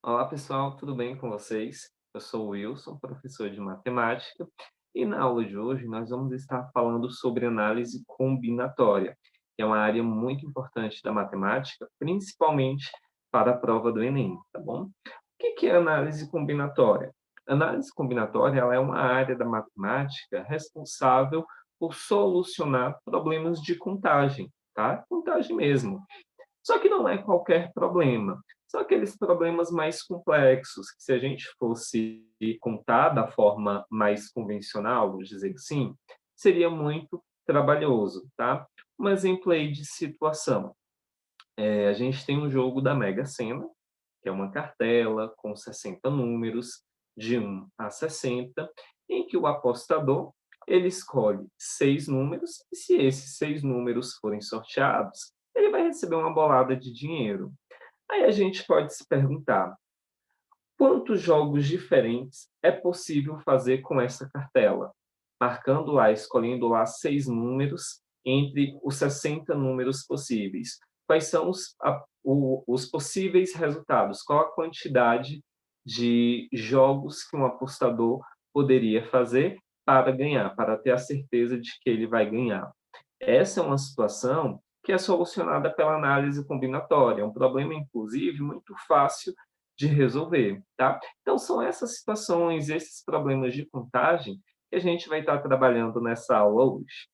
Olá pessoal, tudo bem com vocês? Eu sou o Wilson, professor de matemática, e na aula de hoje nós vamos estar falando sobre análise combinatória, que é uma área muito importante da matemática, principalmente para a prova do Enem, tá bom? O que é análise combinatória? Análise combinatória ela é uma área da matemática responsável por solucionar problemas de contagem, tá? Contagem mesmo. Só que não é qualquer problema. São aqueles problemas mais complexos, que se a gente fosse contar da forma mais convencional, vamos dizer assim, seria muito trabalhoso, tá? Um exemplo aí de situação. A gente tem um jogo da Mega Sena, que é uma cartela com 60 números, de 1 a 60, em que o apostador ele escolhe 6 números, e se esses 6 números forem sorteados, ele vai receber uma bolada de dinheiro. Aí a gente pode se perguntar: quantos jogos diferentes é possível fazer com essa cartela? Marcando lá, escolhendo lá 6 números entre os 60 números possíveis. Quais são os possíveis resultados? Qual a quantidade de jogos que um apostador poderia fazer para ganhar, para ter a certeza de que ele vai ganhar? Essa é uma situação que é solucionada pela análise combinatória, é um problema, inclusive, muito fácil de resolver, tá? Então, são essas situações, esses problemas de contagem que a gente vai estar trabalhando nessa aula hoje.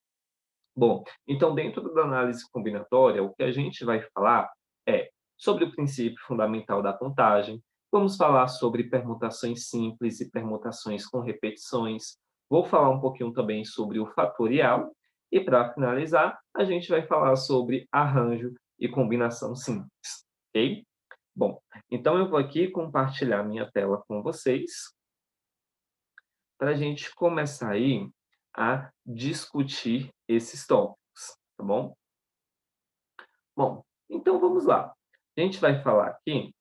Bom, então, dentro da análise combinatória, o que a gente vai falar é sobre o princípio fundamental da contagem, vamos falar sobre permutações simples e permutações com repetições, vou falar um pouquinho também sobre o fatorial, e para finalizar, a gente vai falar sobre arranjo e combinação simples, ok? Bom, então eu vou aqui compartilhar minha tela com vocês, para a gente começar aí a discutir esses tópicos, tá bom? Bom, então vamos lá. A gente vai falar aqui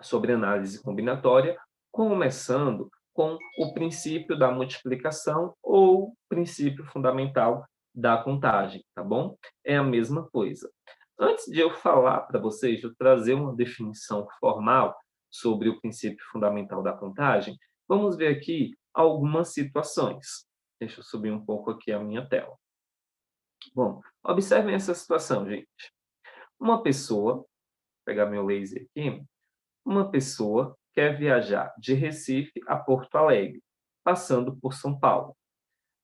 sobre análise combinatória, começando com o princípio da multiplicação ou princípio fundamental da contagem, tá bom? É a mesma coisa. Antes de eu falar para vocês, de eu trazer uma definição formal sobre o princípio fundamental da contagem, vamos ver aqui algumas situações. Deixa eu subir um pouco aqui a minha tela. Bom, observem essa situação, gente. Uma pessoa, vou pegar meu laser aqui, uma pessoa quer viajar de Recife a Porto Alegre, passando por São Paulo.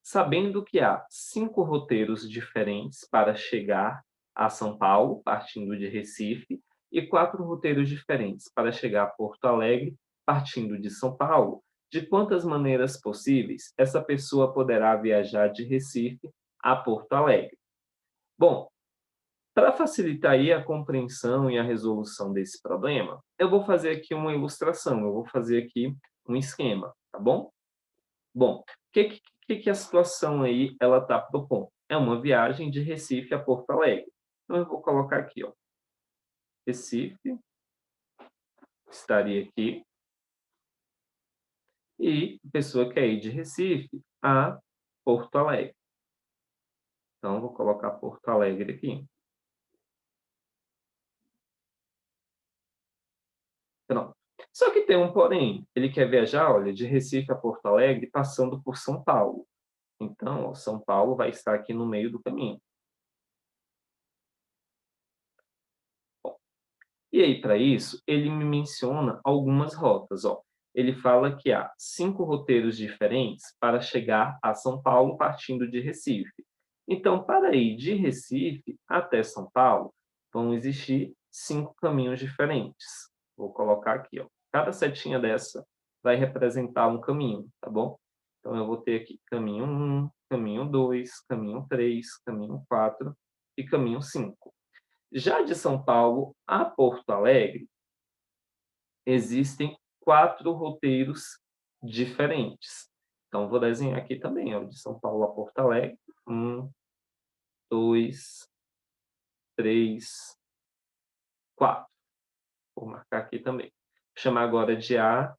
Sabendo que há 5 roteiros diferentes para chegar a São Paulo, partindo de Recife, e 4 roteiros diferentes para chegar a Porto Alegre, partindo de São Paulo, de quantas maneiras possíveis essa pessoa poderá viajar de Recife a Porto Alegre? Bom, para facilitar aí a compreensão e a resolução desse problema, eu vou fazer aqui uma ilustração, eu vou fazer aqui um esquema, tá bom? Bom, o que a situação aí ela está propondo? É uma viagem de Recife a Porto Alegre. Então eu vou colocar aqui, ó, Recife estaria aqui e a pessoa quer ir de Recife a Porto Alegre. Então eu vou colocar Porto Alegre aqui. Pronto. Só que tem um porém, ele quer viajar, olha, de Recife a Porto Alegre passando por São Paulo. Então, ó, São Paulo vai estar aqui no meio do caminho. E aí, para isso, ele me menciona algumas rotas, ó. Ele fala que há 5 roteiros diferentes para chegar a São Paulo partindo de Recife. Então, para ir de Recife até São Paulo, vão existir 5 caminhos diferentes. Vou colocar aqui, ó. Cada setinha dessa vai representar um caminho, tá bom? Então, eu vou ter aqui caminho 1, caminho 2, caminho 3, caminho 4 e caminho 5. Já de São Paulo a Porto Alegre, existem 4 roteiros diferentes. Então, vou desenhar aqui também, ó, de São Paulo a Porto Alegre. 1, 2, 3, 4. Vou marcar aqui também. Vou chamar agora de A,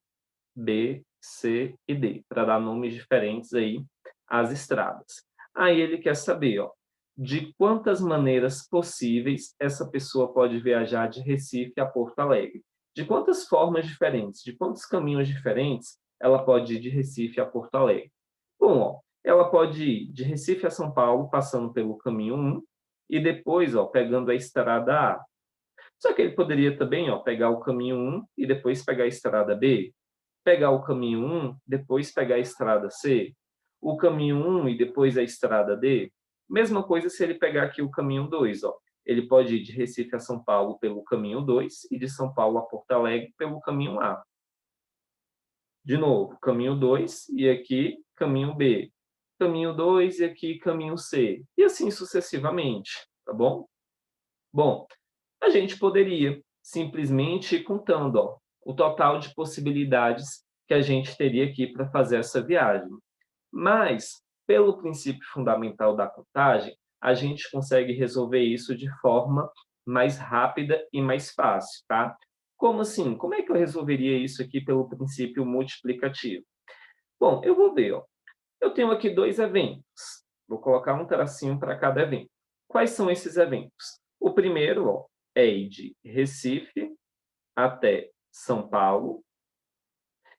B, C e D, para dar nomes diferentes aí às estradas. Aí ele quer saber, ó, de quantas maneiras possíveis essa pessoa pode viajar de Recife a Porto Alegre. De quantas formas diferentes, de quantos caminhos diferentes ela pode ir de Recife a Porto Alegre? Bom, ó, ela pode ir de Recife a São Paulo, passando pelo caminho 1, e depois, ó, pegando a estrada A. Só que ele poderia também, ó, pegar o caminho 1 e depois pegar a estrada B, pegar o caminho 1, depois pegar a estrada C, o caminho 1 e depois a estrada D. Mesma coisa se ele pegar aqui o caminho 2, ó. Ele pode ir de Recife a São Paulo pelo caminho 2 e de São Paulo a Porto Alegre pelo caminho A. De novo, caminho 2 e aqui caminho B. Caminho 2 e aqui caminho C. E assim sucessivamente, tá bom? Bom, a gente poderia simplesmente ir contando, ó, o total de possibilidades que a gente teria aqui para fazer essa viagem. Mas, pelo princípio fundamental da contagem, a gente consegue resolver isso de forma mais rápida e mais fácil, tá? Como assim? Como é que eu resolveria isso aqui pelo princípio multiplicativo? Bom, eu vou ver, ó. Eu tenho aqui 2 eventos. Vou colocar um tracinho para cada evento. Quais são esses eventos? O primeiro, ó, é ir de Recife até São Paulo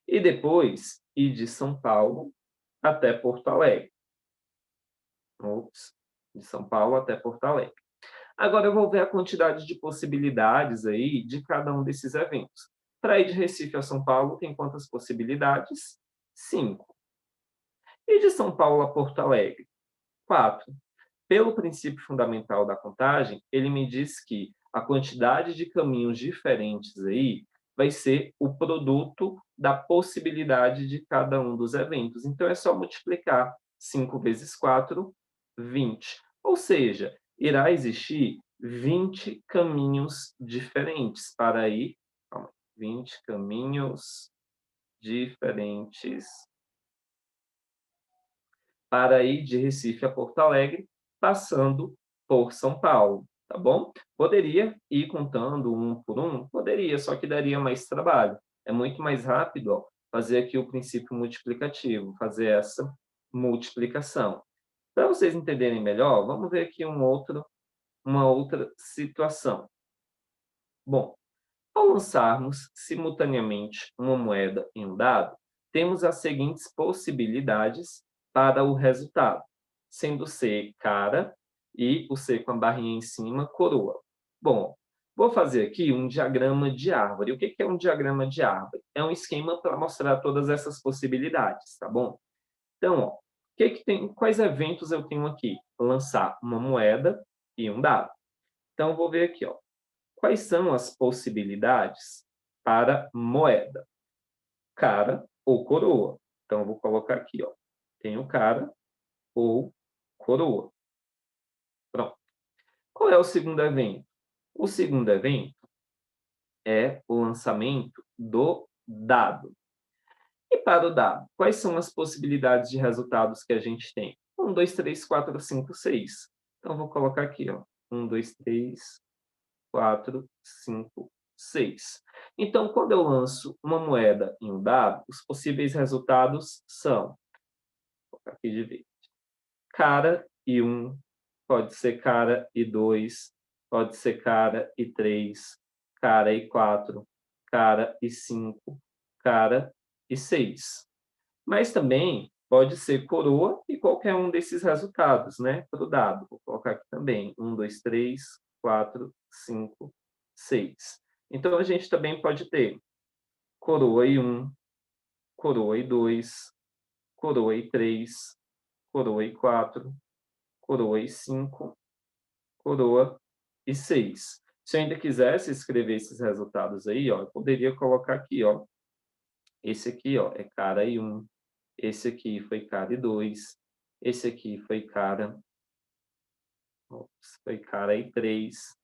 e depois ir de São Paulo até Porto Alegre. Ops, de São Paulo até Porto Alegre. Agora eu vou ver a quantidade de possibilidades aí de cada um desses eventos. Para ir de Recife a São Paulo, tem quantas possibilidades? 5. E de São Paulo a Porto Alegre? 4. Pelo princípio fundamental da contagem, ele me diz que a quantidade de caminhos diferentes aí vai ser o produto da possibilidade de cada um dos eventos. Então, é só multiplicar 5 vezes 4, 20. Ou seja, irá existir 20 caminhos diferentes para ir. Calma, 20 caminhos diferentes para ir de Recife a Porto Alegre, passando por São Paulo, tá bom? Poderia ir contando um por um? Poderia, só que daria mais trabalho. É muito mais rápido, ó, fazer aqui o princípio multiplicativo, fazer essa multiplicação. Para vocês entenderem melhor, vamos ver aqui uma outra situação. Bom, ao lançarmos simultaneamente uma moeda em um dado, temos as seguintes possibilidades para o resultado, sendo C cara e o C com a barrinha em cima, coroa. Bom, vou fazer aqui um diagrama de árvore. O que é um diagrama de árvore? É um esquema para mostrar todas essas possibilidades, tá bom? Então, ó, quais eventos eu tenho aqui? Lançar uma moeda e um dado. Então, vou ver aqui, ó. Quais são as possibilidades para moeda? Cara ou coroa. Então, eu vou colocar aqui, ó. Tenho cara ou coroa. Pronto. Qual é o segundo evento? O segundo evento é o lançamento do dado. E para o dado, quais são as possibilidades de resultados que a gente tem? 1, 2, 3, 4, 5, 6. Então, eu vou colocar aqui, ó. 1, 2, 3, 4, 5, 6. Então, quando eu lanço uma moeda em um dado, os possíveis resultados são, vou colocar aqui de verde, cara e 1, pode ser cara e 2, pode ser cara e 3, cara e 4, cara e 5, cara e 6. Mas também pode ser coroa e qualquer um desses resultados, né, para o dado. Vou colocar aqui também 1, 2, 3, 4, 5, 6. Então, a gente também pode ter coroa e 1, coroa e 2, coroa e 3, coroa e 4, coroa e 5, coroa e 6. Se eu ainda quisesse escrever esses resultados aí, ó, eu poderia colocar aqui, ó. Esse aqui, ó, é cara e 1. Esse aqui foi cara e 2. Esse aqui foi cara. Ops, foi cara e 3.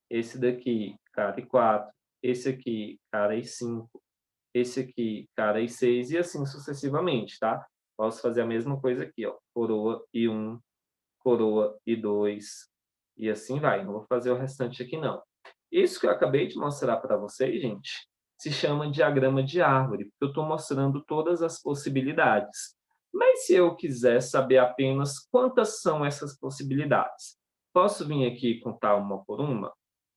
Esse daqui, cara e 4. Esse aqui, cara e 5. Esse aqui, cara e 6. E assim sucessivamente, tá? Posso fazer a mesma coisa aqui, ó. Coroa e 1, coroa e 2. E assim vai. Não vou fazer o restante aqui, não. Isso que eu acabei de mostrar para vocês, gente, se chama diagrama de árvore, porque eu estou mostrando todas as possibilidades. Mas se eu quiser saber apenas quantas são essas possibilidades, posso vir aqui e contar uma por uma?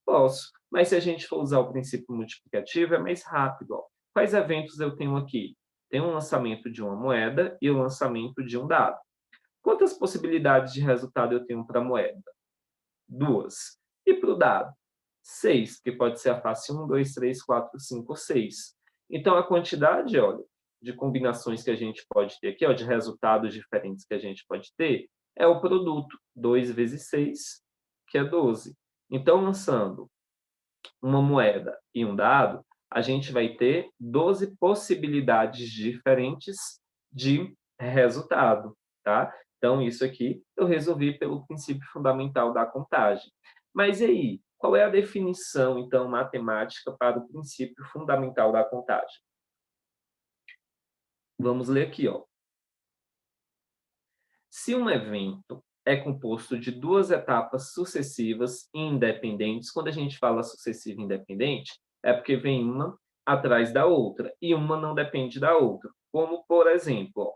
Posso, Mas se a gente for usar o princípio multiplicativo, é mais rápido. Ó. Quais eventos eu tenho aqui? Tem o lançamento de uma moeda e o lançamento de um dado. Quantas possibilidades de resultado eu tenho para a moeda? 2. E para o dado? 6, porque pode ser a face 1, 2, 3, 4, 5, 6. Então, a quantidade, olha, de combinações que a gente pode ter aqui, ó, de resultados diferentes que a gente pode ter, é o produto. 2 vezes 6, que é 12. Então, lançando uma moeda e um dado, a gente vai ter 12 possibilidades diferentes de resultado, tá? Então, isso aqui eu resolvi pelo princípio fundamental da contagem. Mas e aí? Qual é a definição, então, matemática para o princípio fundamental da contagem? Vamos ler aqui, ó. Se um evento é composto de duas etapas sucessivas e independentes, quando a gente fala sucessiva e independente, é porque vem uma atrás da outra e uma não depende da outra. Como, por exemplo, ó,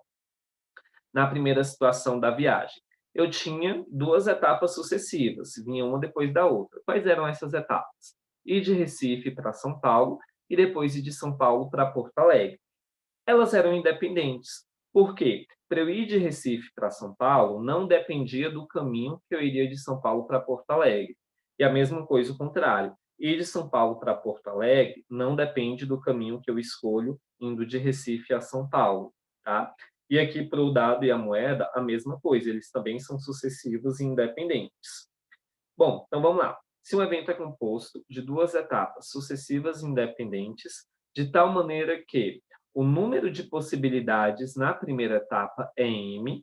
na primeira situação da viagem, eu tinha duas etapas sucessivas, vinha uma depois da outra. Quais eram essas etapas? Ir de Recife para São Paulo e depois ir de São Paulo para Porto Alegre. Elas eram independentes. Por quê? Para eu ir de Recife para São Paulo, não dependia do caminho que eu iria de São Paulo para Porto Alegre. E a mesma coisa o contrário. Ir de São Paulo para Porto Alegre não depende do caminho que eu escolho indo de Recife a São Paulo, tá? E aqui para o dado e a moeda, a mesma coisa, eles também são sucessivos e independentes. Bom, então vamos lá. Se um evento é composto de duas etapas sucessivas e independentes, de tal maneira que o número de possibilidades na primeira etapa é m,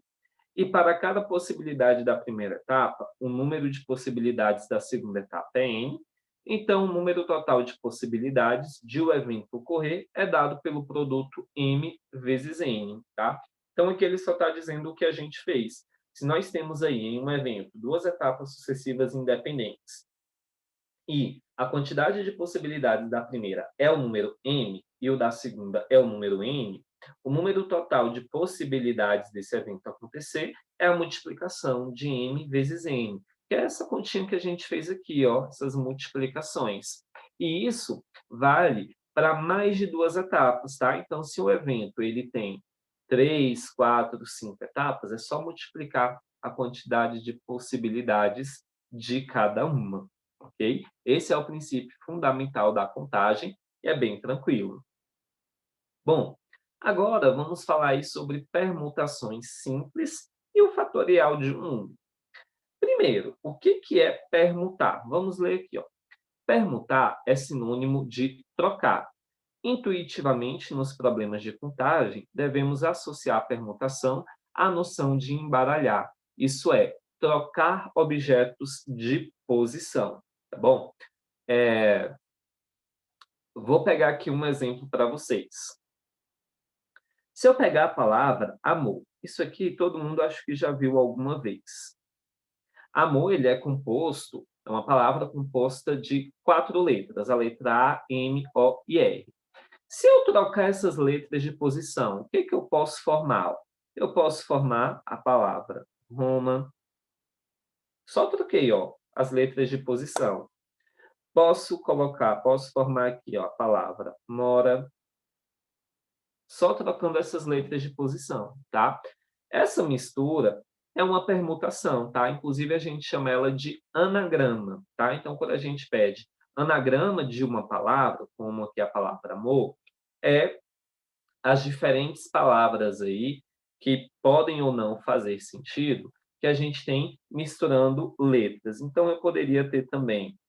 e para cada possibilidade da primeira etapa, o número de possibilidades da segunda etapa é n, então o número total de possibilidades de o evento ocorrer é dado pelo produto m vezes n, tá? Então aqui ele só está dizendo o que a gente fez. Se nós temos aí em um evento duas etapas sucessivas independentes e a quantidade de possibilidades da primeira é o número m e o da segunda é o número n, o número total de possibilidades desse evento acontecer é a multiplicação de m vezes n, que é essa continha que a gente fez aqui, ó, essas multiplicações. E isso vale para mais de duas etapas, tá? Então, se o evento ele tem 3, 4, 5 etapas, é só multiplicar a quantidade de possibilidades de cada uma, ok? Esse é o princípio fundamental da contagem e é bem tranquilo. Bom, agora vamos falar aí sobre permutações simples e o fatorial de um número. Primeiro, o que é permutar? Vamos ler aqui, ó. Permutar é sinônimo de trocar. Intuitivamente, nos problemas de contagem, devemos associar a permutação à noção de embaralhar, isso é, trocar objetos de posição, tá bom? Vou pegar aqui um exemplo para vocês. Se eu pegar a palavra amor, isso aqui todo mundo acho que já viu alguma vez. Amor, ele é composto, é uma palavra composta de 4 letras, a letra A, M, O e R. Se eu trocar essas letras de posição, o que eu posso formar? Eu posso formar a palavra Roma. Só troquei, ó, as letras de posição. Posso formar aqui, ó, a palavra mora. Só trocando essas letras de posição, tá? Essa mistura é uma permutação, tá? Inclusive, a gente chama ela de anagrama, tá? Então, quando a gente pede anagrama de uma palavra, como aqui a palavra amor, é as diferentes palavras aí que podem ou não fazer sentido, que a gente tem misturando letras. Então, eu poderia ter também,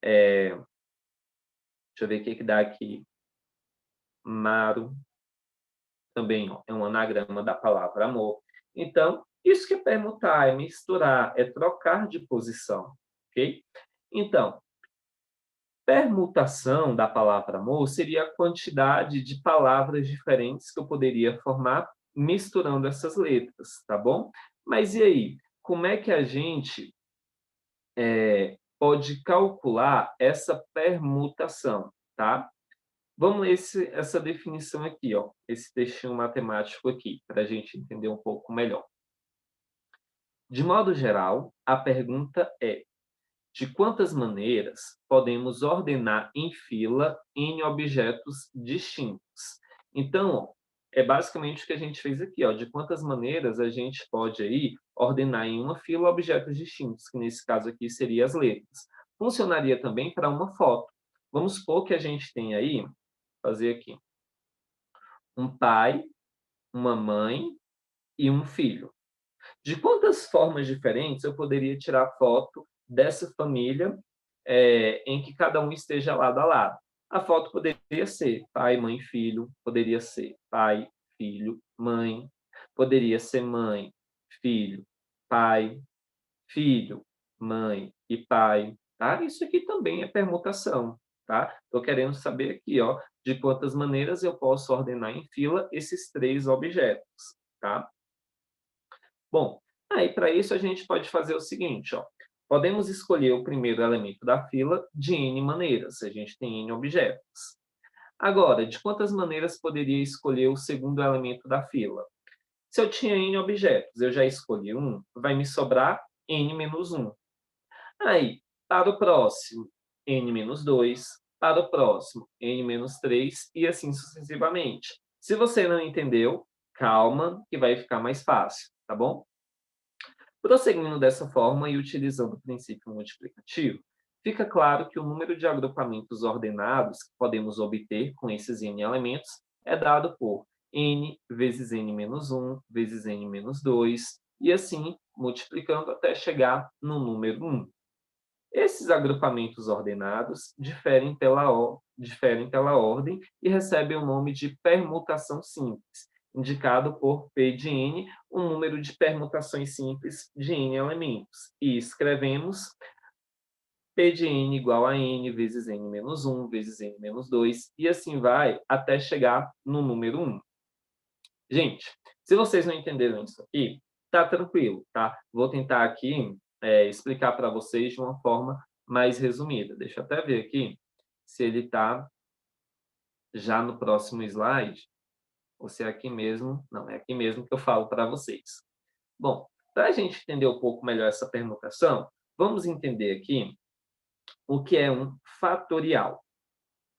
deixa eu ver o que dá aqui, Maro, também ó, é um anagrama da palavra amor. Então, isso que é permutar, é misturar, é trocar de posição, ok? Então, permutação da palavra amor seria a quantidade de palavras diferentes que eu poderia formar misturando essas letras, tá bom? Mas e aí, como é que a gente pode calcular essa permutação, tá? Vamos ler essa definição aqui, ó, esse textinho matemático aqui, para a gente entender um pouco melhor. De modo geral, a pergunta é: de quantas maneiras podemos ordenar em fila N objetos distintos. Então, ó, é basicamente o que a gente fez aqui, ó, de quantas maneiras a gente pode aí ordenar em uma fila objetos distintos, que nesse caso aqui seria as letras. Funcionaria também para uma foto. Vamos supor que a gente tem aí, fazer aqui, um pai, uma mãe e um filho. De quantas formas diferentes eu poderia tirar foto dessa família, em que cada um esteja lado a lado? A foto poderia ser pai, mãe, filho, poderia ser pai, filho, mãe, poderia ser mãe, filho, pai, filho, mãe e pai, tá? Isso aqui também é permutação, tá? Estou querendo saber aqui, ó, de quantas maneiras eu posso ordenar em fila esses 3 objetos, tá? Bom, aí para isso a gente pode fazer o seguinte, ó, podemos escolher o primeiro elemento da fila de N maneiras, a gente tem N objetos. Agora, de quantas maneiras poderia escolher o segundo elemento da fila? Se eu tinha N objetos, eu já escolhi um, vai me sobrar N menos 1. Aí, para o próximo, N menos 2, para o próximo, N menos 3 e assim sucessivamente. Se você não entendeu, calma que vai ficar mais fácil, tá bom? Prosseguindo dessa forma e utilizando o princípio multiplicativo, fica claro que o número de agrupamentos ordenados que podemos obter com esses n elementos é dado por n vezes n menos 1 vezes n menos 2, e assim multiplicando até chegar no número 1. Esses agrupamentos ordenados diferem pela ordem e recebem o nome de permutação simples, indicado por P de n, um número de permutações simples de n elementos. E escrevemos P de n igual a n vezes n menos 1 vezes n menos 2, e assim vai até chegar no número 1. Gente, se vocês não entenderam isso aqui, tá tranquilo, tá? Vou tentar aqui explicar para vocês de uma forma mais resumida. Deixa eu até ver aqui se ele está já no próximo slide, ou se é aqui mesmo. Não, é aqui mesmo que eu falo para vocês. Bom, para a gente entender um pouco melhor essa permutação, vamos entender aqui o que é um fatorial.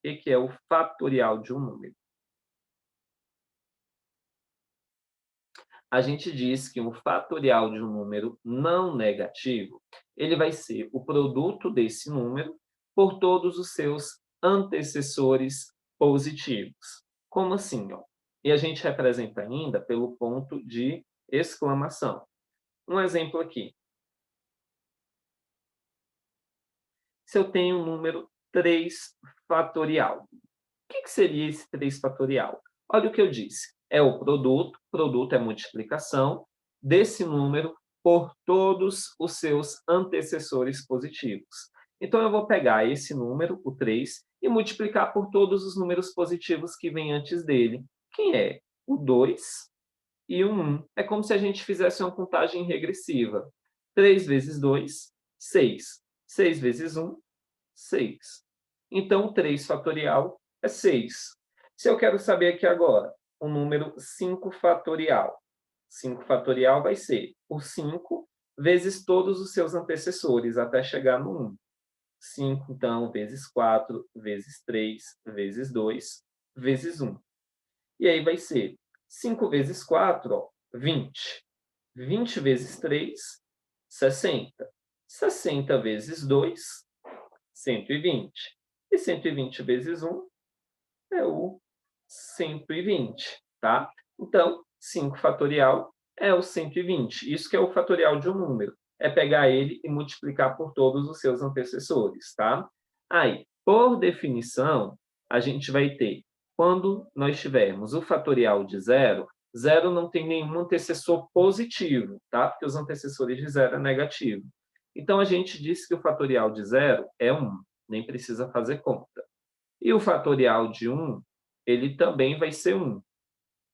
O que é o fatorial de um número? A gente diz que um fatorial de um número não negativo, ele vai ser o produto desse número por todos os seus antecessores positivos. Como assim, ó? E a gente representa ainda pelo ponto de exclamação. Um exemplo aqui. Se eu tenho um número 3 fatorial, o que seria esse 3 fatorial? Olha o que eu disse. É o produto é multiplicação desse número por todos os seus antecessores positivos. Então, eu vou pegar esse número, o 3, e multiplicar por todos os números positivos que vêm antes dele. Quem é? O 2 e o 1. É como se a gente fizesse uma contagem regressiva. 3 vezes 2, 6. 6 vezes 1, 6. Então, 3 fatorial é 6. Se eu quero saber aqui agora o número 5 fatorial, 5 fatorial vai ser o 5 vezes todos os seus antecessores, até chegar no 1. 5, então, vezes 4, vezes 3, vezes 2, vezes 1. E aí vai ser 5 vezes 4, ó, 20. 20 vezes 3, 60. 60 vezes 2, 120. E 120 vezes 1 é o 120, tá? Então, 5 fatorial é o 120. Isso que é o fatorial de um número. É pegar ele e multiplicar por todos os seus antecessores, tá? Aí, por definição, a gente vai ter, quando nós tivermos o fatorial de zero, zero não tem nenhum antecessor positivo, tá? Porque os antecessores de zero é negativo. Então, a gente diz que o fatorial de zero é 1, nem precisa fazer conta. E o fatorial de 1, ele também vai ser 1,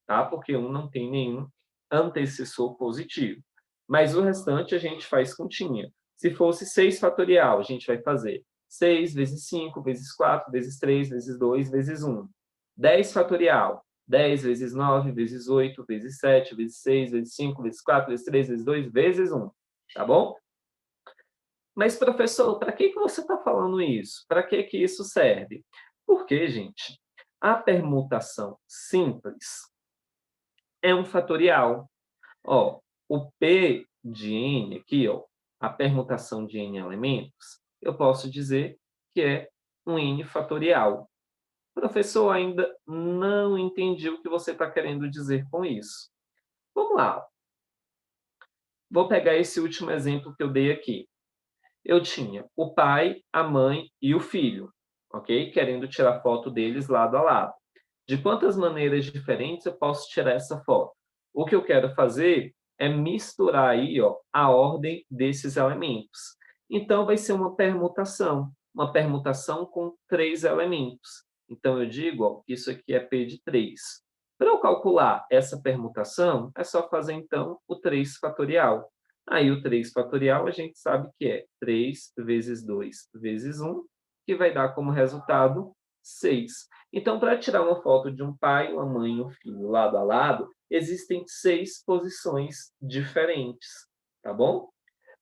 tá? Porque 1 não tem nenhum antecessor positivo. Mas o restante a gente faz continha. Se fosse 6 fatorial, a gente vai fazer 6 vezes 5, vezes 4, vezes 3, vezes 2, vezes 1. 10 fatorial, 10 vezes 9, vezes 8, vezes 7, vezes 6, vezes 5, vezes 4, vezes 3, vezes 2, vezes 1. Tá bom? Mas, professor, para que você está falando isso? Para que isso serve? Porque, gente, a permutação simples é um fatorial. Ó, o P de N aqui, ó, a permutação de N elementos, eu posso dizer que é um N fatorial. Professor, ainda não entendi o que você está querendo dizer com isso. Vamos lá. Vou pegar esse último exemplo que eu dei aqui. Eu tinha o pai, a mãe e o filho, ok? Querendo tirar foto deles lado a lado. De quantas maneiras diferentes eu posso tirar essa foto? O que eu quero fazer é misturar aí, ó, a ordem desses elementos. Então, vai ser uma permutação com 3 elementos. Então, eu digo, ó, que isso aqui é P de 3. Para eu calcular essa permutação, é só fazer, então, o 3 fatorial. Aí, o 3 fatorial, a gente sabe que é 3 vezes 2 vezes 1, que vai dar como resultado 6. Então, para tirar uma foto de um pai, uma mãe e um filho lado a lado, existem 6 posições diferentes, tá bom?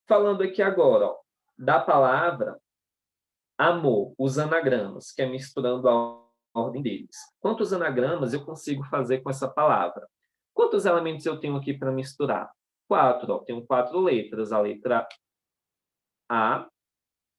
Falando aqui agora, ó, da palavra amor, os anagramas, que é misturando a ordem deles. Quantos anagramas eu consigo fazer com essa palavra? Quantos elementos eu tenho aqui para misturar? 4, ó, tenho 4 letras, a letra A,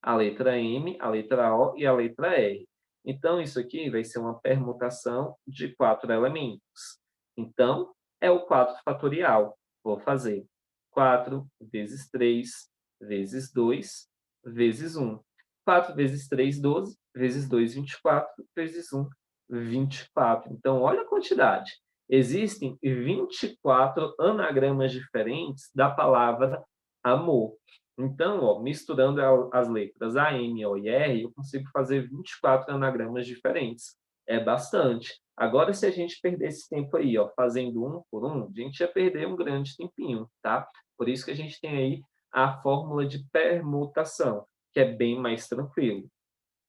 a letra M, a letra O e a letra R. Então, isso aqui vai ser uma permutação de 4 elementos. Então, é o 4 fatorial. Vou fazer 4 vezes 3 vezes 2 vezes 1. 4 vezes 3, 12, vezes 2, 24, vezes 1, 24. Então, olha a quantidade. Existem 24 anagramas diferentes da palavra amor. Então, ó, misturando as letras A, M, O e R, eu consigo fazer 24 anagramas diferentes. É bastante. Agora, se a gente perder esse tempo aí, ó, fazendo um por um, a gente ia perder um grande tempinho, tá? Por isso que a gente tem aí a fórmula de permutação, que é bem mais tranquilo.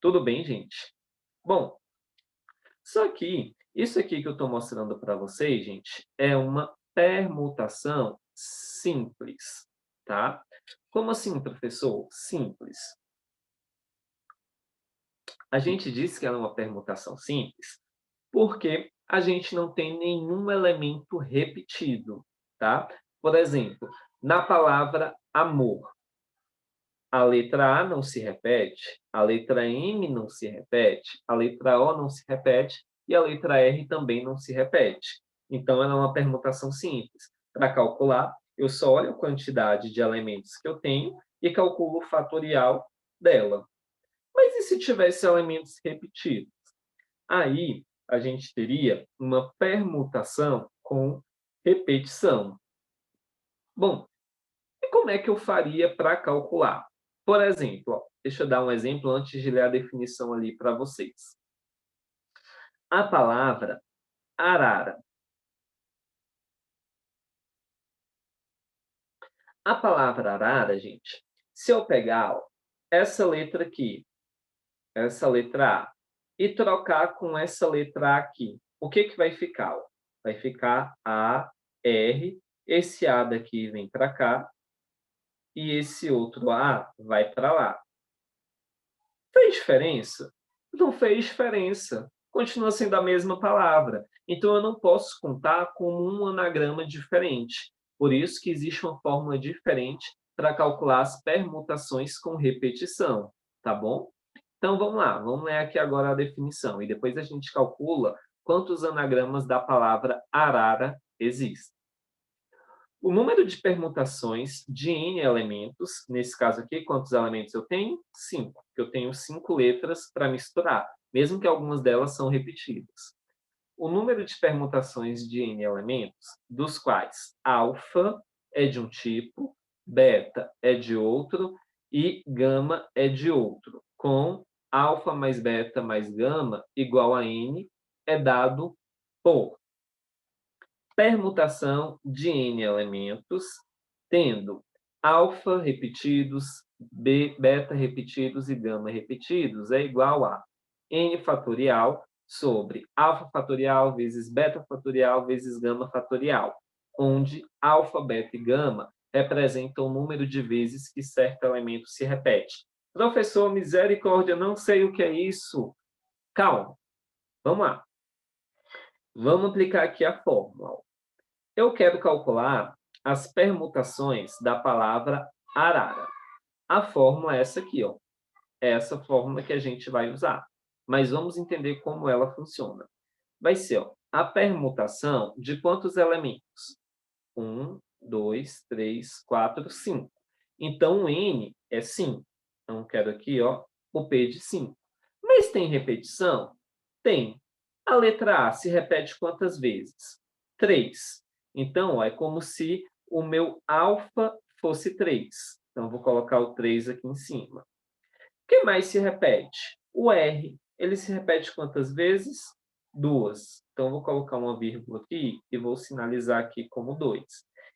Tudo bem, gente? Bom, só que isso aqui que eu estou mostrando para vocês, gente, é uma permutação simples, tá? Como assim, professor? Simples. A gente disse que ela é uma permutação simples porque a gente não tem nenhum elemento repetido, tá? Por exemplo, na palavra amor, a letra A não se repete, a letra M não se repete, a letra O não se repete e a letra R também não se repete. Então, ela é uma permutação simples. Para calcular, eu só olho a quantidade de elementos que eu tenho e calculo o fatorial dela. Mas e se tivesse elementos repetidos? Aí, a gente teria uma permutação com repetição. Bom, e como é que eu faria para calcular? Por exemplo, ó, deixa eu dar um exemplo antes de ler a definição ali para vocês. A palavra arara. A palavra arara, gente, se eu pegar ó, essa letra aqui, essa letra A, e trocar com essa letra A aqui, o que, que vai ficar? Ó? Vai ficar A, R, esse A daqui vem para cá, e esse outro A vai para lá. Fez diferença? Não fez diferença. Continua sendo a mesma palavra. Então, eu não posso contar como um anagrama diferente. Por isso que existe uma fórmula diferente para calcular as permutações com repetição, tá bom? Então, vamos lá. Vamos ler aqui agora a definição. E depois a gente calcula quantos anagramas da palavra arara existem. O número de permutações de N elementos, nesse caso aqui, quantos elementos eu tenho? 5, porque eu tenho 5 letras para misturar, mesmo que algumas delas são repetidas. O número de permutações de N elementos, dos quais alfa é de um tipo, beta é de outro e gama é de outro, com alfa mais beta mais gama igual a N é dado por permutação de N elementos, tendo alfa repetidos, beta repetidos e gama repetidos, é igual a N fatorial sobre alfa fatorial vezes beta fatorial vezes gama fatorial, onde alfa, beta e gama representa o número de vezes que certo elemento se repete. Professor, misericórdia, não sei o que é isso. Calma, vamos lá. Vamos aplicar aqui a fórmula. Eu quero calcular as permutações da palavra arara. A fórmula é essa aqui, ó. É essa fórmula que a gente vai usar. Mas vamos entender como ela funciona. Vai ser, ó, a permutação de quantos elementos? 1, 2, 3, 4, 5. Então, o N é 5. Então, quero aqui, ó, o P de 5. Mas tem repetição? Tem. A letra A se repete quantas vezes? 3. Então, ó, é como se o meu alfa fosse 3. Então, vou colocar o 3 aqui em cima. O que mais se repete? O R. Ele se repete quantas vezes? 2. Então, vou colocar uma vírgula aqui e vou sinalizar aqui como 2.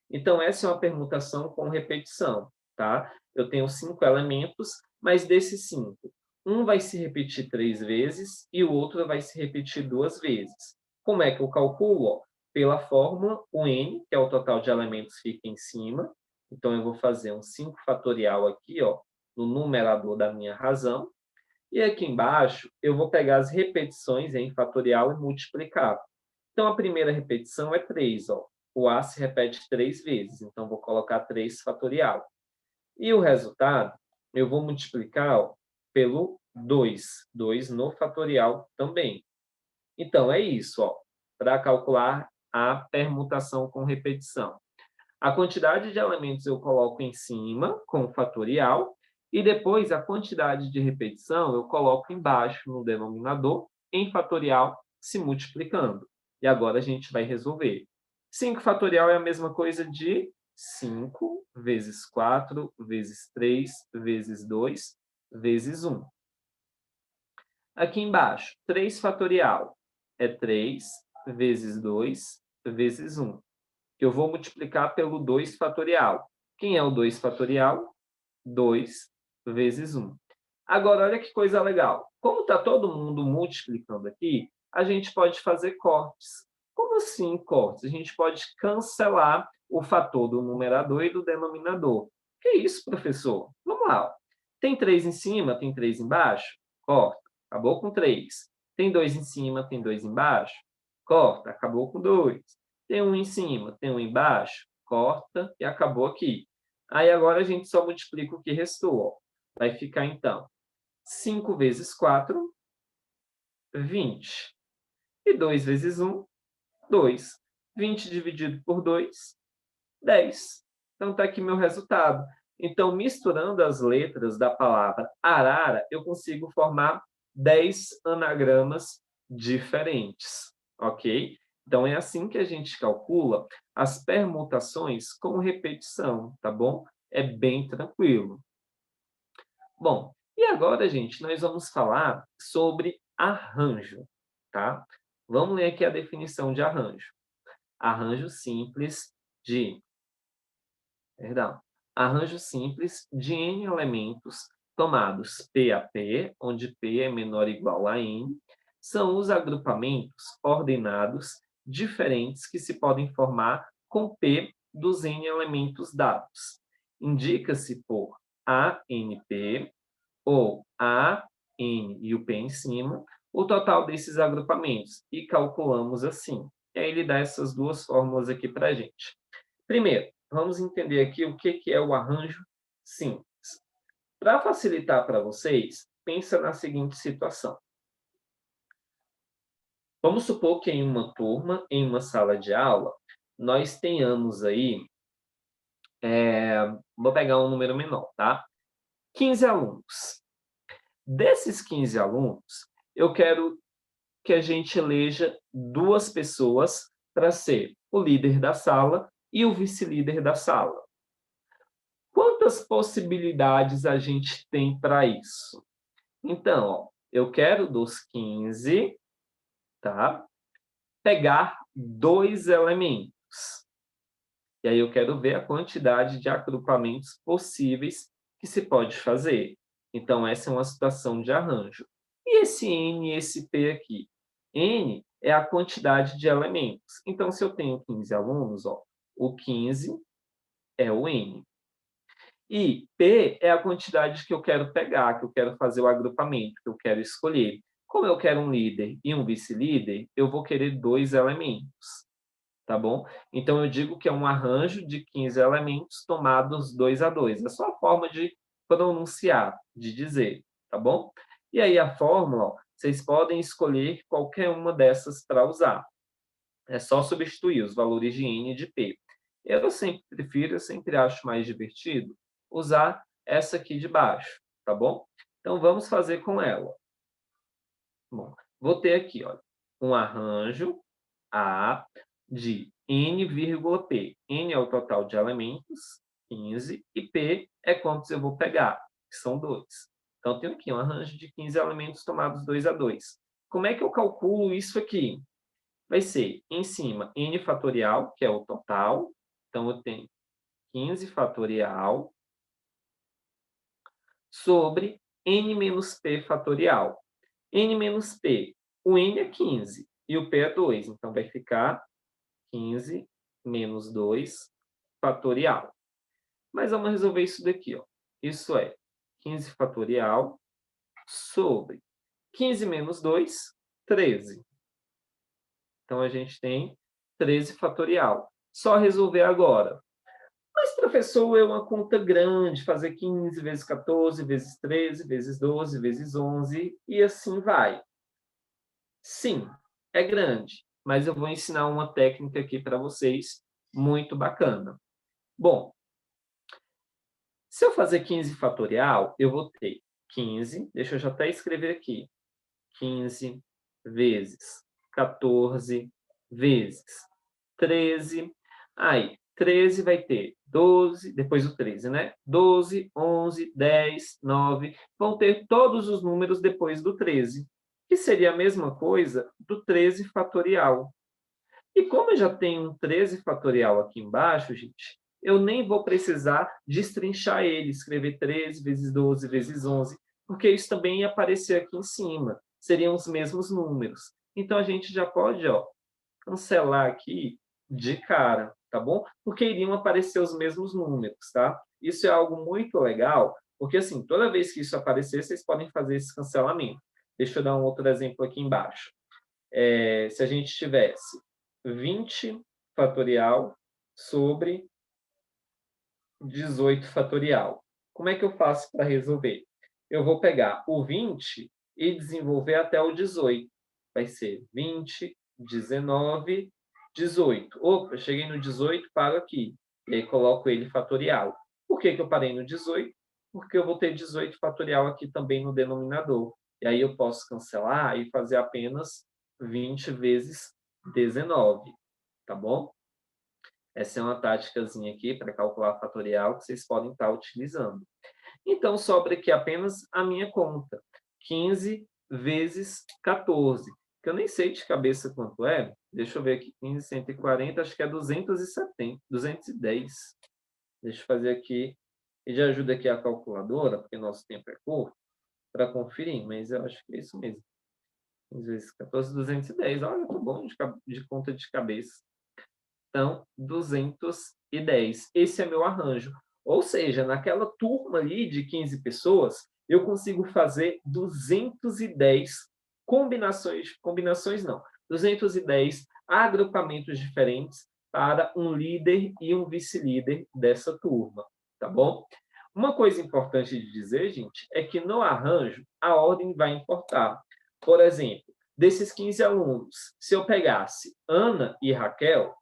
Então, essa é uma permutação com repetição, tá? Eu tenho 5 elementos, mas desses 5, um vai se repetir 3 vezes e o outro vai se repetir 2 vezes. Como é que eu calculo? Ó, pela fórmula, o N, que é o total de elementos, fica em cima. Então, eu vou fazer um 5 fatorial aqui, ó, no numerador da minha razão. E aqui embaixo, eu vou pegar as repetições em fatorial e multiplicar. Então, a primeira repetição é 3, ó. O A se repete 3 vezes, então vou colocar 3 fatorial. E o resultado, eu vou multiplicar, ó, pelo 2. 2 no fatorial também. Então, é isso, ó, para calcular a permutação com repetição. A quantidade de elementos eu coloco em cima, com o fatorial, e depois a quantidade de repetição eu coloco embaixo no denominador, em fatorial, se multiplicando. E agora a gente vai resolver. 5 fatorial é a mesma coisa de 5 vezes 4 vezes 3 vezes 2 vezes 1. Aqui embaixo, 3 fatorial é 3 vezes 2 vezes 1. Que eu vou multiplicar pelo 2 fatorial. Quem é o 2 fatorial? 2 vezes 1. Agora, olha que coisa legal. Como está todo mundo multiplicando aqui, a gente pode fazer cortes. Como assim cortes? A gente pode cancelar o fator do numerador e do denominador. Que isso, professor? Vamos lá. Tem 3 em cima, tem 3 embaixo? Corta. Acabou com 3. Tem 2 em cima, tem 2 embaixo? Corta. Acabou com 2. Tem um em cima, tem um embaixo? Corta e acabou aqui. Aí agora a gente só multiplica o que restou. Ó. Vai ficar, então, 5 vezes 4, 20. E 2 vezes 1, 2. 20 dividido por 2, 10. Então, está aqui meu resultado. Então, misturando as letras da palavra arara, eu consigo formar 10 anagramas diferentes, ok? Então, é assim que a gente calcula as permutações com repetição, tá bom? É bem tranquilo. Bom, e agora, gente, nós vamos falar sobre arranjo, tá? Vamos ler aqui a definição de arranjo. Arranjo simples de, perdão, arranjo simples de N elementos tomados P a P, onde P é menor ou igual a N, são os agrupamentos ordenados diferentes que se podem formar com P dos N elementos dados. Indica-se por ANP, ou A, N e o P em cima, o total desses agrupamentos, e calculamos assim. E aí ele dá essas duas fórmulas aqui para a gente. Primeiro, vamos entender aqui o que é o arranjo simples. Para facilitar para vocês, pensa na seguinte situação. Vamos supor que em uma turma, em uma sala de aula, nós tenhamos aí, vou pegar um número menor, tá? 15 alunos. Desses 15 alunos, eu quero que a gente eleja 2 pessoas para ser o líder da sala e o vice-líder da sala. Quantas possibilidades a gente tem para isso? Então, ó, eu quero dos 15, tá? Pegar 2 elementos. E aí eu quero ver a quantidade de agrupamentos possíveis que se pode fazer. Então, essa é uma situação de arranjo. E esse N e esse P aqui? N é a quantidade de elementos. Então, se eu tenho 15 alunos, ó, o 15 é o N. E P é a quantidade que eu quero pegar, que eu quero fazer o agrupamento, que eu quero escolher. Como eu quero um líder e um vice-líder, eu vou querer 2 elementos, tá bom? Então, eu digo que é um arranjo de 15 elementos tomados 2 a 2. É só a forma de pronunciar, de dizer, tá bom? E aí, a fórmula, ó, vocês podem escolher qualquer uma dessas para usar. É só substituir os valores de N e de P. Eu sempre prefiro, eu sempre acho mais divertido usar essa aqui de baixo, tá bom? Então, vamos fazer com ela. Bom, vou ter aqui, olha, um arranjo A de N, P. N é o total de elementos, 15, e P é quantos eu vou pegar, que são 2. Então, eu tenho aqui um arranjo de 15 elementos tomados 2 a 2. Como é que eu calculo isso aqui? Vai ser, em cima, N fatorial, que é o total. Então, eu tenho 15 fatorial sobre N menos P fatorial. N menos P, o N é 15 e o P é 2. Então, vai ficar 15 menos 2 fatorial. Mas vamos resolver isso daqui, ó. Isso é 15 fatorial sobre 15 menos 2, 13. Então, a gente tem 13 fatorial. Só resolver agora. Mas, professor, é uma conta grande, fazer 15 vezes 14, vezes 13, vezes 12, vezes 11, e assim vai. Sim, é grande, mas eu vou ensinar uma técnica aqui para vocês, muito bacana. Bom, se eu fazer 15 fatorial, eu vou ter 15, deixa eu já até escrever aqui, 15 vezes 14 vezes 13. Aí, 13 vai ter 12, depois o 13, né? 12, 11, 10, 9. Vão ter todos os números depois do 13, que seria a mesma coisa do 13 fatorial. E como eu já tenho um 13 fatorial aqui embaixo, gente, eu nem vou precisar destrinchar ele, escrever 13 vezes 12 vezes 11, porque isso também ia aparecer aqui em cima. Seriam os mesmos números. Então, a gente já pode, ó, cancelar aqui de cara, tá bom? Porque iriam aparecer os mesmos números, tá? Isso é algo muito legal, porque assim, toda vez que isso aparecer, vocês podem fazer esse cancelamento. Deixa eu dar um outro exemplo aqui embaixo. Se a gente tivesse 20 fatorial sobre 18 fatorial, como é que eu faço para resolver? Eu vou pegar o 20 e desenvolver até o 18. Vai ser 20, 19, 18. Opa, cheguei no 18, paro aqui. E aí coloco ele fatorial. Por que que eu parei no 18? Porque eu vou ter 18 fatorial aqui também no denominador. E aí eu posso cancelar e fazer apenas 20 vezes 19, tá bom? Essa é uma táticazinha aqui para calcular fatorial que vocês podem estar utilizando. Então, sobra aqui apenas a minha conta. 15 vezes 14, que eu nem sei de cabeça quanto é. Deixa eu ver aqui, 15, 140, acho que é 270, 210. Deixa eu fazer aqui, e já ajuda aqui a calculadora, porque nosso tempo é curto, para conferir, mas eu acho que é isso mesmo. 15 vezes 14, 210. Olha, eu tô bom de conta de cabeça. Então, 210. Esse é meu arranjo. Ou seja, naquela turma ali de 15 pessoas, eu consigo fazer 210 combinações não, 210 agrupamentos diferentes para um líder e um vice-líder dessa turma, tá bom? Uma coisa importante de dizer, gente, é que no arranjo a ordem vai importar. Por exemplo, desses 15 alunos, se eu pegasse Ana e Raquel,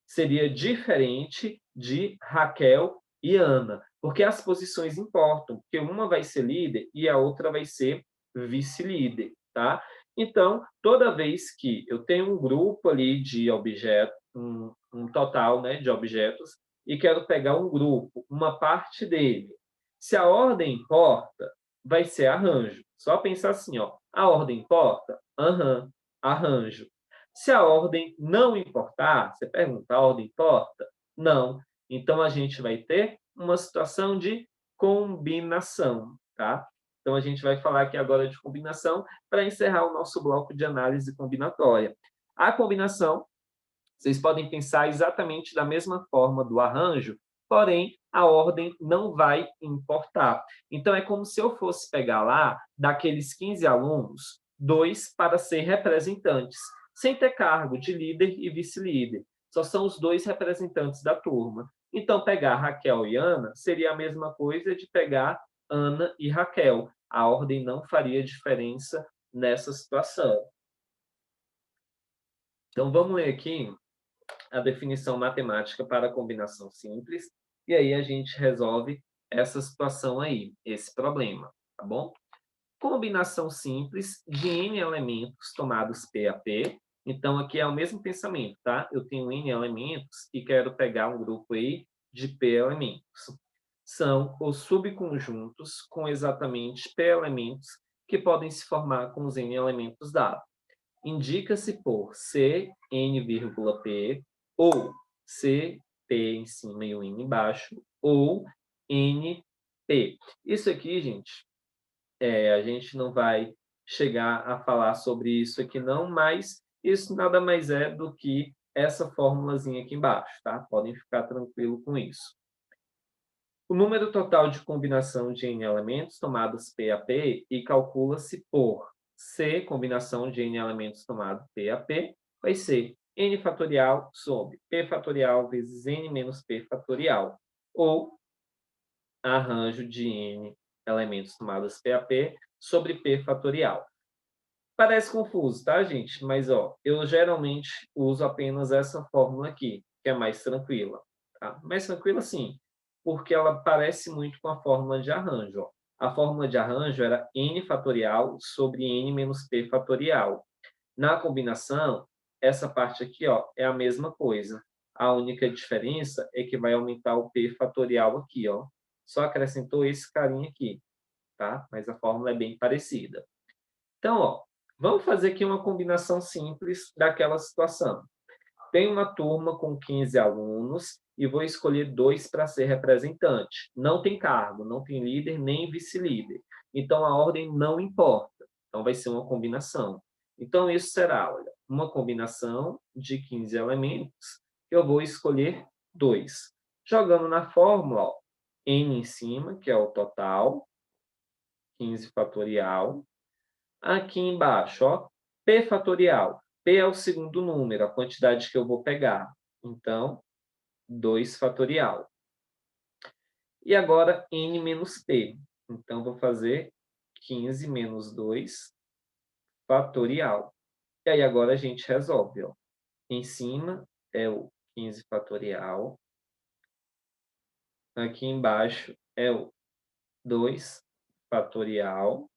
seria diferente de Raquel e Ana, porque as posições importam, porque uma vai ser líder e a outra vai ser vice-líder, tá? Então, toda vez que eu tenho um grupo ali de objetos, um total, né, de objetos, e quero pegar um grupo, uma parte dele, se a ordem importa, vai ser arranjo. Só pensar assim, ó, a ordem importa? Aham, arranjo. Se a ordem não importar, você pergunta, a ordem importa? Não. Então, a gente vai ter uma situação de combinação, tá? Então, a gente vai falar aqui agora de combinação para encerrar o nosso bloco de análise combinatória. A combinação, vocês podem pensar exatamente da mesma forma do arranjo, porém, a ordem não vai importar. Então, é como se eu fosse pegar lá, daqueles 15 alunos, 2 para ser representantes, sem ter cargo de líder e vice-líder. Só são os 2 representantes da turma. Então, pegar Raquel e Ana seria a mesma coisa de pegar Ana e Raquel. A ordem não faria diferença nessa situação. Então, vamos ler aqui a definição matemática para a combinação simples, e aí a gente resolve essa situação aí, esse problema, tá bom? Combinação simples de n elementos tomados P a P. Então, aqui é o mesmo pensamento, tá? Eu tenho n elementos e quero pegar um grupo aí de P elementos. São os subconjuntos com exatamente P elementos que podem se formar com os n elementos dados. Indica-se por C, n, P, ou C, P em cima e o n embaixo, ou N, P. Isso aqui, gente, a gente não vai chegar a falar sobre isso aqui não, mas isso nada mais é do que essa formulazinha aqui embaixo, tá? Podem ficar tranquilo com isso. O número total de combinação de n elementos tomados P a P e calcula-se por C, combinação de n elementos tomados P a P, vai ser n fatorial sobre P fatorial vezes n menos P fatorial, ou arranjo de n elementos tomados P a P sobre P fatorial. Parece confuso, tá, gente? Mas, ó, eu geralmente uso apenas essa fórmula aqui, que é mais tranquila, tá? Mais tranquila, sim, porque ela parece muito com a fórmula de arranjo, ó. A fórmula de arranjo era n fatorial sobre n menos p fatorial. Na combinação, essa parte aqui, ó, é a mesma coisa. A única diferença é que vai aumentar o p fatorial aqui, ó. Só acrescentou esse carinha aqui, tá? Mas a fórmula é bem parecida. Então, ó, vamos fazer aqui uma combinação simples daquela situação. Tem uma turma com 15 alunos e vou escolher 2 para ser representante. Não tem cargo, não tem líder nem vice-líder. Então, a ordem não importa. Então, vai ser uma combinação. Então, isso será, olha, uma combinação de 15 elementos. Eu vou escolher 2. Jogando na fórmula, ó, n em cima, que é o total, 15 fatorial. Aqui embaixo, ó, P fatorial. P é o segundo número, a quantidade que eu vou pegar. Então, 2 fatorial. E agora, N menos P. Então, vou fazer 15 menos 2 fatorial. E aí, agora a gente resolve. Ó. Em cima é o 15 fatorial. Aqui embaixo é o 2 fatorial.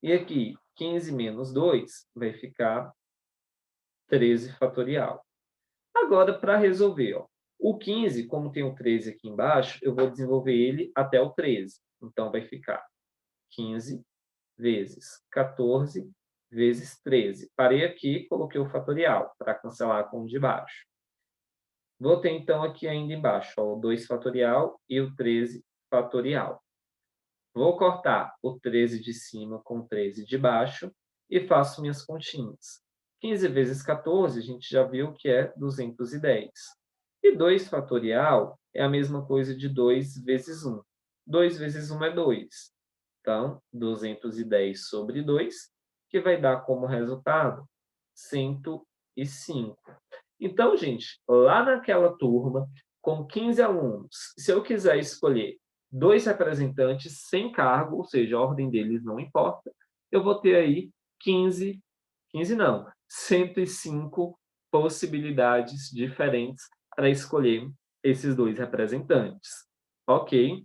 E aqui, 15 menos 2 vai ficar 13 fatorial. Agora, para resolver, ó, o 15, como tem o 13 aqui embaixo, eu vou desenvolver ele até o 13. Então, vai ficar 15 vezes 14 vezes 13. Parei aqui, coloquei o fatorial para cancelar com o de baixo. Vou ter, então, aqui ainda embaixo ó, o 2 fatorial e o 13 fatorial. Vou cortar o 13 de cima com o 13 de baixo e faço minhas continhas. 15 vezes 14, a gente já viu que é 210. E 2 fatorial é a mesma coisa de 2 vezes 1. 2 vezes 1 é 2. Então, 210 sobre 2, que vai dar como resultado 105. Então, gente, lá naquela turma, com 15 alunos, se eu quiser escolher 2 representantes sem cargo, ou seja, a ordem deles não importa, eu vou ter aí 15 não, 105 possibilidades diferentes para escolher esses 2 representantes. Ok?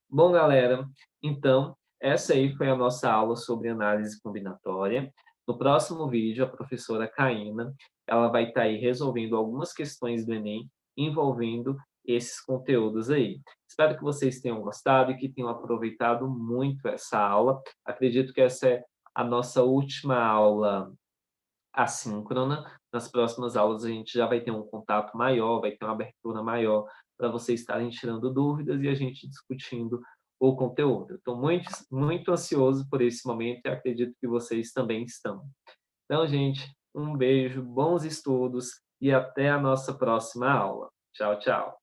Bom, galera, então, essa aí foi a nossa aula sobre análise combinatória. No próximo vídeo, a professora Caína, ela vai estar aí resolvendo algumas questões do Enem envolvendo esses conteúdos aí. Espero que vocês tenham gostado e que tenham aproveitado muito essa aula. Acredito que essa é a nossa última aula assíncrona. Nas próximas aulas a gente já vai ter um contato maior, vai ter uma abertura maior para vocês estarem tirando dúvidas e a gente discutindo o conteúdo. Estou muito, muito ansioso por esse momento e acredito que vocês também estão. Então, gente, um beijo, bons estudos e até a nossa próxima aula. Tchau, tchau.